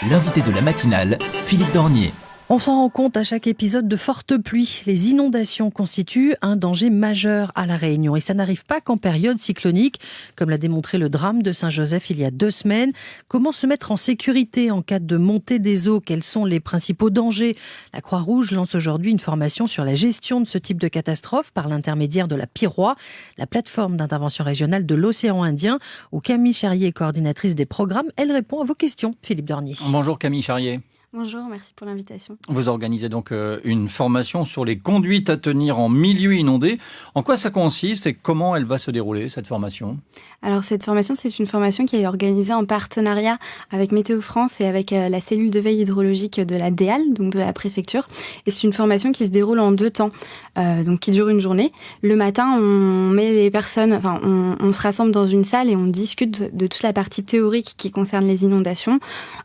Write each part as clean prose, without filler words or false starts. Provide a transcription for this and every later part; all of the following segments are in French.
L'invité de la matinale, Philippe Dornier. On s'en rend compte à chaque épisode de fortes pluies. Les inondations constituent un danger majeur à La Réunion. Et ça n'arrive pas qu'en période cyclonique, comme l'a démontré le drame de Saint-Joseph il y a 2 semaines. Comment se mettre en sécurité en cas de montée des eaux? Quels sont les principaux dangers? La Croix-Rouge lance aujourd'hui une formation sur la gestion de ce type de catastrophe par l'intermédiaire de la PIROI, la plateforme d'intervention régionale de l'océan Indien, où Camille Charrier, coordinatrice des programmes, elle répond à vos questions, Philippe Dornier. Bonjour Camille Charrier. Bonjour, merci pour l'invitation. Vous organisez donc une formation sur les conduites à tenir en milieu inondé. En quoi ça consiste et comment elle va se dérouler, cette formation ? Alors cette formation, c'est une formation qui est organisée en partenariat avec Météo France et avec la cellule de veille hydrologique de la DEAL, donc de la préfecture. Et c'est une formation qui se déroule en 2 temps, donc qui dure une journée. Le matin, on met les personnes, on se rassemble dans une salle et on discute de toute la partie théorique qui concerne les inondations,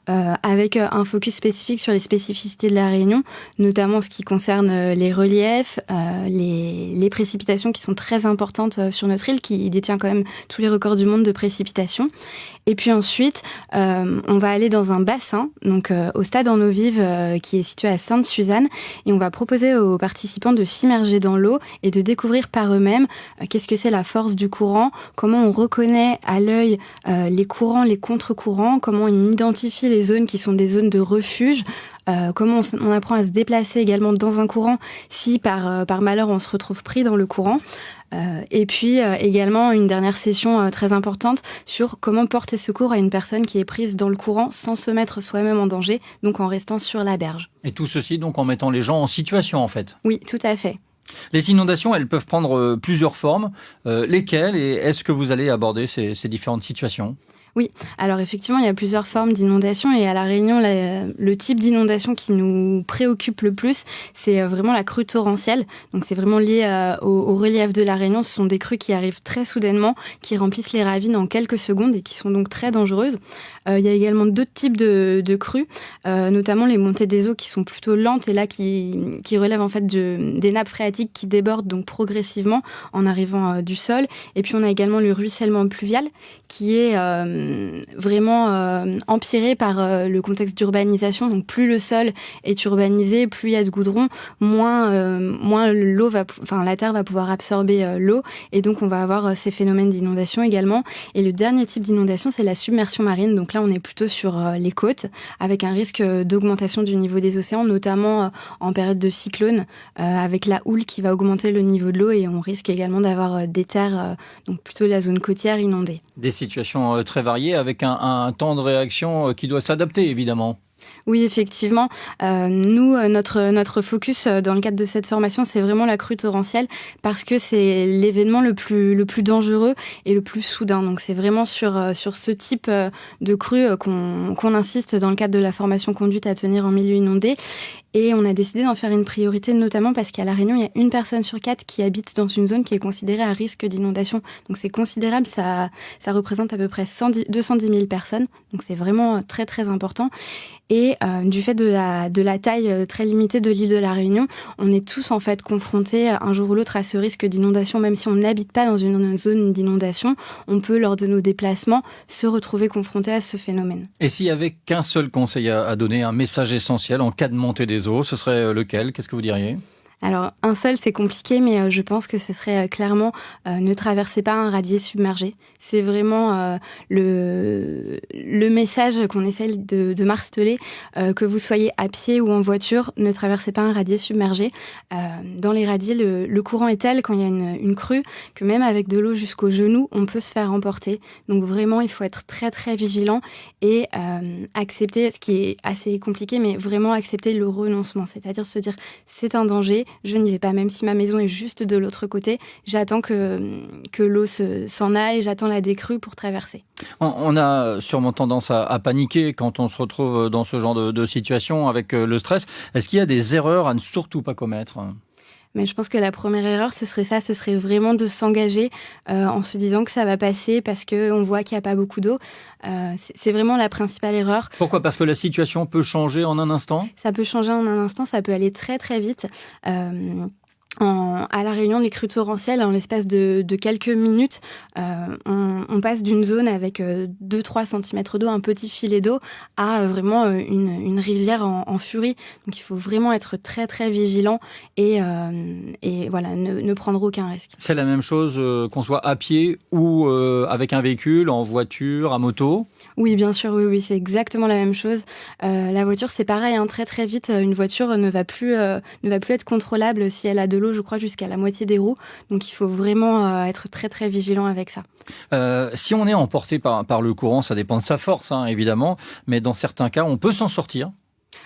avec un focus spécifique sur les spécificités de la Réunion, notamment ce qui concerne les reliefs, les précipitations qui sont très importantes sur notre île, qui détient quand même tous les records du monde de précipitations. Et puis ensuite, on va aller dans un bassin, donc au stade en eau vive qui est situé à Sainte-Suzanne, et on va proposer aux participants de s'immerger dans l'eau et de découvrir par eux-mêmes qu'est-ce que c'est la force du courant, comment on reconnaît à l'œil les courants, les contre-courants, comment on identifie les zones qui sont des zones de refuge, comment on apprend à se déplacer également dans un courant si par malheur on se retrouve pris dans le courant. Et puis également une dernière session très importante sur comment porter secours à une personne qui est prise dans le courant sans se mettre soi-même en danger, donc en restant sur la berge. Et tout ceci donc en mettant les gens en situation en fait. Oui, tout à fait. Les inondations, elles peuvent prendre plusieurs formes. Lesquelles et est-ce que vous allez aborder ces différentes situations ? Oui, alors effectivement, il y a plusieurs formes d'inondation et à La Réunion, le type d'inondation qui nous préoccupe le plus, c'est vraiment la crue torrentielle. Donc c'est vraiment lié au relief de La Réunion. Ce sont des crues qui arrivent très soudainement, qui remplissent les ravines en quelques secondes et qui sont donc très dangereuses. Il y a également d'autres types de crues, notamment les montées des eaux qui sont plutôt lentes et là qui relèvent en fait des nappes phréatiques qui débordent donc progressivement en arrivant du sol. Et puis on a également le ruissellement pluvial qui est vraiment empiré par le contexte d'urbanisation. Donc plus le sol est urbanisé, plus il y a de goudron, moins la terre va pouvoir absorber l'eau et donc on va avoir ces phénomènes d'inondation également. Et le dernier type d'inondation, c'est la submersion marine. Donc là, on est plutôt sur les côtes avec un risque d'augmentation du niveau des océans, notamment en période de cyclone, avec la houle qui va augmenter le niveau de l'eau et on risque également d'avoir des terres, donc plutôt la zone côtière inondée. Des situations très variées avec un temps de réaction qui doit s'adapter évidemment. Oui, effectivement. Nous, notre focus dans le cadre de cette formation, c'est vraiment la crue torrentielle parce que c'est l'événement le plus dangereux et le plus soudain. Donc, c'est vraiment sur ce type de crue qu'on insiste dans le cadre de la formation conduite à tenir en milieu inondé. Et on a décidé d'en faire une priorité, notamment parce qu'à La Réunion, il y a 1 personne sur 4 qui habite dans une zone qui est considérée à risque d'inondation. Donc c'est considérable, ça représente à peu près 210 000 personnes. Donc c'est vraiment très très important. Et du fait de la taille très limitée de l'île de La Réunion, on est tous en fait confrontés un jour ou l'autre à ce risque d'inondation. Même si on n'habite pas dans une zone d'inondation, on peut lors de nos déplacements se retrouver confrontés à ce phénomène. Et s'il n'y avait qu'un seul conseil à donner, un message essentiel en cas de montée des eaux, ce serait lequel ? Qu'est-ce que vous diriez ? Alors, un seul, c'est compliqué, mais je pense que ce serait clairement ne traversez pas un radier submergé. C'est vraiment le message qu'on essaie de marteler, que vous soyez à pied ou en voiture, ne traversez pas un radier submergé. Dans les radiers, le courant est tel quand il y a une crue que même avec de l'eau jusqu'aux genoux, on peut se faire emporter. Donc vraiment, il faut être très très vigilant et accepter, ce qui est assez compliqué, mais vraiment accepter le renoncement, c'est-à-dire se dire c'est un danger. Je n'y vais pas, même si ma maison est juste de l'autre côté. J'attends que l'eau s'en aille, j'attends la décrue pour traverser. On a sûrement tendance à paniquer quand on se retrouve dans ce genre de situation avec le stress. Est-ce qu'il y a des erreurs à ne surtout pas commettre ? Mais je pense que la première erreur, ce serait vraiment de s'engager en se disant que ça va passer parce qu'on voit qu'il n'y a pas beaucoup d'eau. C'est vraiment la principale erreur. Pourquoi ? Parce que la situation peut changer en un instant ? Ça peut changer en un instant, ça peut aller très très vite. À La Réunion, les crues torrentielles, en l'espace de quelques minutes, on passe d'une zone avec 2-3 cm d'eau, un petit filet d'eau, à vraiment une rivière en furie. Donc il faut vraiment être très très vigilant et voilà, ne prendre aucun risque. C'est la même chose qu'on soit à pied ou avec un véhicule, en voiture, à moto? Oui, bien sûr, oui, c'est exactement la même chose. La voiture, c'est pareil, hein, très très vite, une voiture ne va plus être contrôlable si elle a de l'eau, je crois, jusqu'à la moitié des roues. Donc il faut vraiment être très très vigilant avec ça. Si on est emporté par le courant, ça dépend de sa force, hein, évidemment, mais dans certains cas, on peut s'en sortir.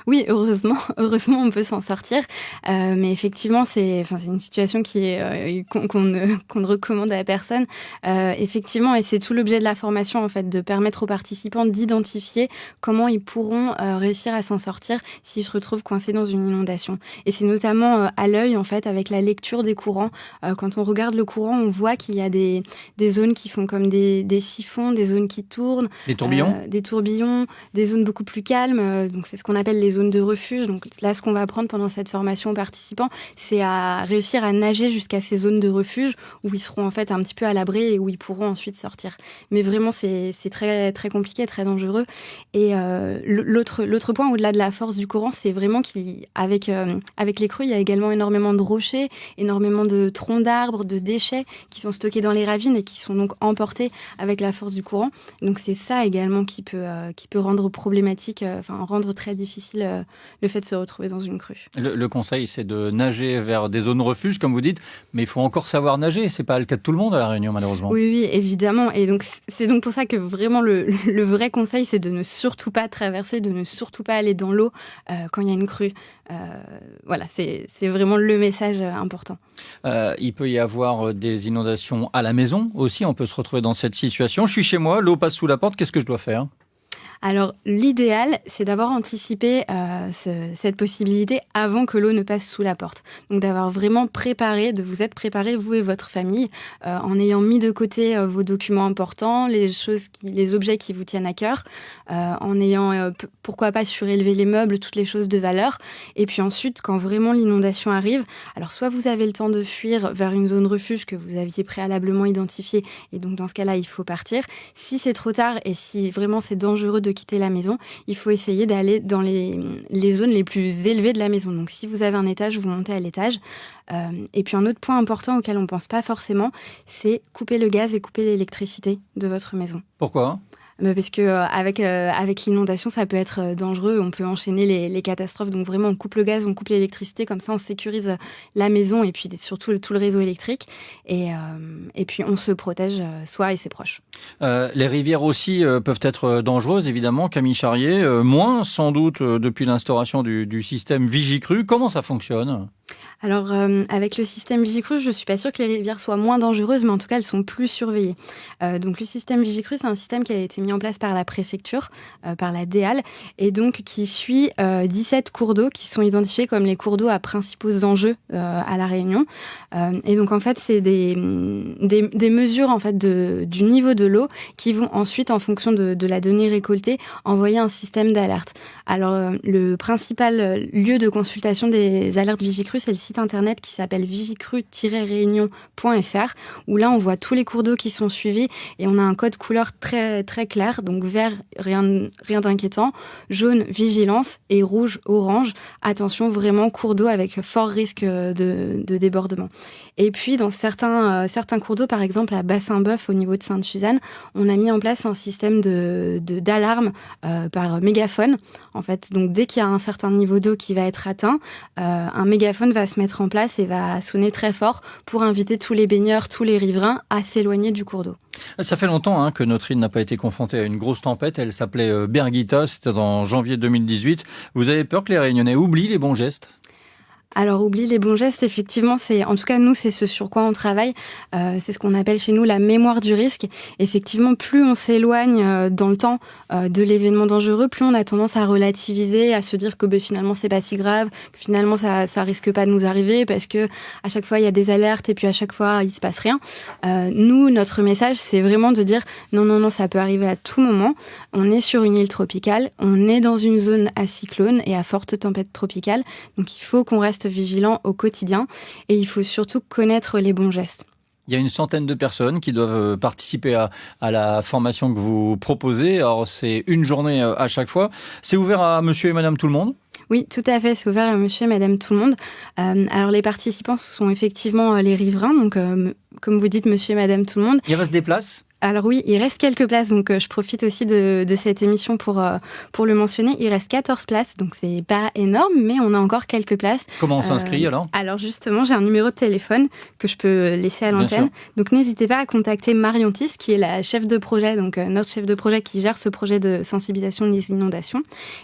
Oui, heureusement, on peut s'en sortir. Mais effectivement, c'est une situation qu'on ne recommande à personne. Effectivement, et c'est tout l'objet de la formation, en fait, de permettre aux participants d'identifier comment ils pourront réussir à s'en sortir s'ils se retrouvent coincés dans une inondation. Et c'est notamment à l'œil, en fait, avec la lecture des courants. Quand on regarde le courant, on voit qu'il y a des zones qui font comme des siphons, des zones qui tournent. Des tourbillons des tourbillons, des zones beaucoup plus calmes. Donc c'est ce qu'on appelle les zones de refuge. Donc là, ce qu'on va apprendre pendant cette formation aux participants, c'est à réussir à nager jusqu'à ces zones de refuge où ils seront en fait un petit peu à l'abri et où ils pourront ensuite sortir. Mais vraiment, c'est très, très compliqué, très dangereux. Et l'autre point, au-delà de la force du courant, c'est vraiment qu'avec les crues, il y a également énormément de rochers, énormément de troncs d'arbres, de déchets qui sont stockés dans les ravines et qui sont donc emportés avec la force du courant. Donc c'est ça également qui peut rendre problématique, rendre très difficile le fait de se retrouver dans une crue. Le conseil, c'est de nager vers des zones refuges, comme vous dites, mais il faut encore savoir nager. C'est pas le cas de tout le monde à La Réunion, malheureusement. Oui, évidemment. Et donc, c'est donc pour ça que vraiment le vrai conseil, c'est de ne surtout pas traverser, de ne surtout pas aller dans l'eau quand il y a une crue. Voilà, c'est vraiment le message important. Il peut y avoir des inondations à la maison aussi. On peut se retrouver dans cette situation. Je suis chez moi, l'eau passe sous la porte. Qu'est-ce que je dois faire ? Alors, l'idéal, c'est d'avoir anticipé cette possibilité avant que l'eau ne passe sous la porte. Donc, d'avoir vraiment de vous être préparé, vous et votre famille, en ayant mis de côté vos documents importants, les objets qui vous tiennent à cœur, en ayant, pourquoi pas, surélevé les meubles, toutes les choses de valeur. Et puis ensuite, quand vraiment l'inondation arrive, alors soit vous avez le temps de fuir vers une zone refuge que vous aviez préalablement identifiée, et donc dans ce cas-là, il faut partir. Si c'est trop tard et si vraiment c'est dangereux de quitter la maison, il faut essayer d'aller dans les zones les plus élevées de la maison. Donc si vous avez un étage, vous montez à l'étage. Et puis un autre point important auquel on ne pense pas forcément, c'est couper le gaz et couper l'électricité de votre maison. Pourquoi ? Parce que avec l'inondation, ça peut être dangereux. On peut enchaîner les catastrophes. Donc vraiment, on coupe le gaz, on coupe l'électricité. Comme ça, on sécurise la maison et puis surtout tout le réseau électrique. Et puis, on se protège soi et ses proches. Les rivières aussi peuvent être dangereuses, évidemment. Camille Charrier, moins sans doute depuis l'instauration du système Vigicru. Comment ça fonctionne ? Alors, avec le système Vigicru, je ne suis pas sûre que les rivières soient moins dangereuses, mais en tout cas, elles sont plus surveillées. Donc, le système Vigicru, c'est un système qui a été mis en place par la préfecture, par la DEAL, et donc qui suit 17 cours d'eau qui sont identifiés comme les cours d'eau à principaux enjeux à La Réunion. Et donc, en fait, c'est des mesures en fait, du niveau de l'eau qui vont ensuite, en fonction de la donnée récoltée, envoyer un système d'alerte. Alors, le principal lieu de consultation des alertes Vigicru, c'est le site internet qui s'appelle vigicru-réunion.fr, où là, on voit tous les cours d'eau qui sont suivis et on a un code couleur très, très clair. Donc, vert, rien d'inquiétant, jaune, vigilance et rouge, orange. Attention, vraiment, cours d'eau avec fort risque de débordement. Et puis, dans certains cours d'eau, par exemple, à Bassin-Bœuf, au niveau de Sainte-Suzanne, on a mis en place un système d'alarme par mégaphone. En fait, donc, dès qu'il y a un certain niveau d'eau qui va être atteint, un mégaphone va se mettre en place et va sonner très fort pour inviter tous les baigneurs, tous les riverains à s'éloigner du cours d'eau. Ça fait longtemps que notre île n'a pas été confrontée à une grosse tempête. Elle s'appelait Birgitta, c'était en janvier 2018. Vous avez peur que les Réunionnais oublient les bons gestes ? Alors, oublie les bons gestes, effectivement, en tout cas, nous, c'est ce sur quoi on travaille. C'est ce qu'on appelle chez nous la mémoire du risque. Effectivement, plus on s'éloigne dans le temps de l'événement dangereux, plus on a tendance à relativiser, à se dire que finalement, c'est pas si grave, que finalement, ça risque pas de nous arriver parce que à chaque fois, il y a des alertes et puis à chaque fois, il se passe rien. Nous, notre message, c'est vraiment de dire non, ça peut arriver à tout moment. On est sur une île tropicale, on est dans une zone à cyclone et à forte tempête tropicale. Donc, il faut qu'on reste reste vigilant au quotidien et il faut surtout connaître les bons gestes. Il y a une centaine de personnes qui doivent participer à la formation que vous proposez. Alors, c'est une journée à chaque fois. C'est ouvert à monsieur et madame tout le monde ? Oui, tout à fait. C'est ouvert à monsieur et madame tout le monde. Alors, les participants sont effectivement les riverains. Donc, comme vous dites, monsieur et madame tout le monde. Il reste des places ? Alors oui, il reste quelques places, donc je profite aussi de cette émission pour le mentionner. Il reste 14 places, donc c'est pas énorme, mais on a encore quelques places. Comment on s'inscrit alors ? Alors justement, j'ai un numéro de téléphone que je peux laisser à l'antenne. Donc n'hésitez pas à contacter Marion Tis, qui est la chef de projet, donc notre chef de projet qui gère ce projet de sensibilisation des inondations.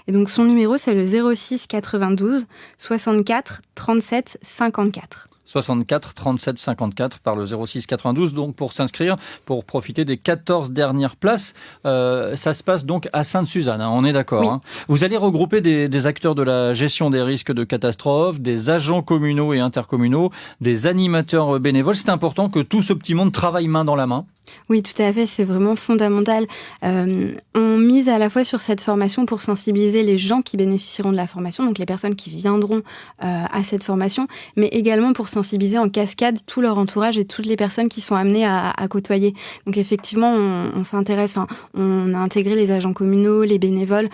Et donc son numéro, c'est le 06 92 64 37 54. 64 37 54 par le 06 92, donc pour s'inscrire, pour profiter des 14 dernières places. Ça se passe donc à Sainte-Suzanne, on est d'accord. Oui. Vous allez regrouper des acteurs de la gestion des risques de catastrophe, des agents communaux et intercommunaux, des animateurs bénévoles. C'est important que tout ce petit monde travaille main dans la main. Oui, tout à fait, c'est vraiment fondamental. On mise à la fois sur cette formation pour sensibiliser les gens qui bénéficieront de la formation, donc les personnes qui viendront à cette formation, mais également pour sensibiliser en cascade tout leur entourage et toutes les personnes qui sont amenées à côtoyer. Donc effectivement, on s'intéresse, on a intégré les agents communaux, les bénévoles,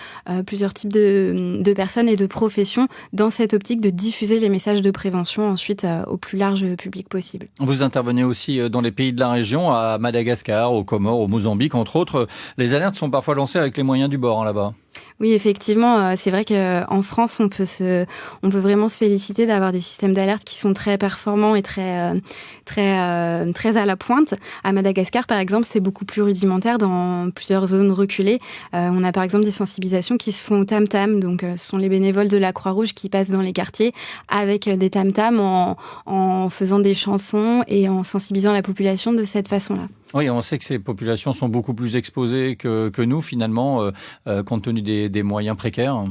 plusieurs types de personnes et de professions dans cette optique de diffuser les messages de prévention ensuite au plus large public possible. Vous intervenez aussi dans les pays de la région, à Madagascar, aux Comores, au Mozambique, entre autres. Les alertes sont parfois lancées avec les moyens du bord là-bas. Oui, effectivement, c'est vrai qu'en France, on peut vraiment se féliciter d'avoir des systèmes d'alerte qui sont très performants et très à la pointe. À Madagascar, par exemple, c'est beaucoup plus rudimentaire dans plusieurs zones reculées. On a par exemple des sensibilisations qui se font au tam-tam. Donc, ce sont les bénévoles de la Croix-Rouge qui passent dans les quartiers avec des tam-tams en faisant des chansons et en sensibilisant la population de cette façon-là. Oui, on sait que ces populations sont beaucoup plus exposées que nous, finalement, compte tenu des moyens précaires.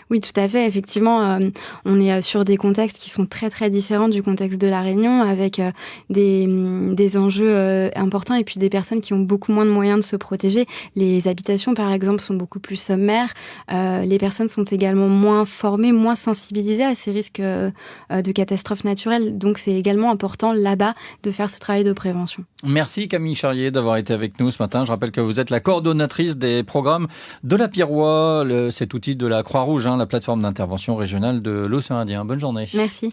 Oui, tout à fait. Effectivement, on est sur des contextes qui sont très, très différents du contexte de La Réunion, avec des enjeux importants et puis des personnes qui ont beaucoup moins de moyens de se protéger. Les habitations, par exemple, sont beaucoup plus sommaires. Les personnes sont également moins formées, moins sensibilisées à ces risques de catastrophes naturelles. Donc, c'est également important, là-bas, de faire ce travail de prévention. Merci Camille Charrier d'avoir été avec nous ce matin. Je rappelle que vous êtes la coordonnatrice des programmes de la Piroie, cet outil de la Croix-Rouge, la plateforme d'intervention régionale de l'océan Indien. Bonne journée. Merci.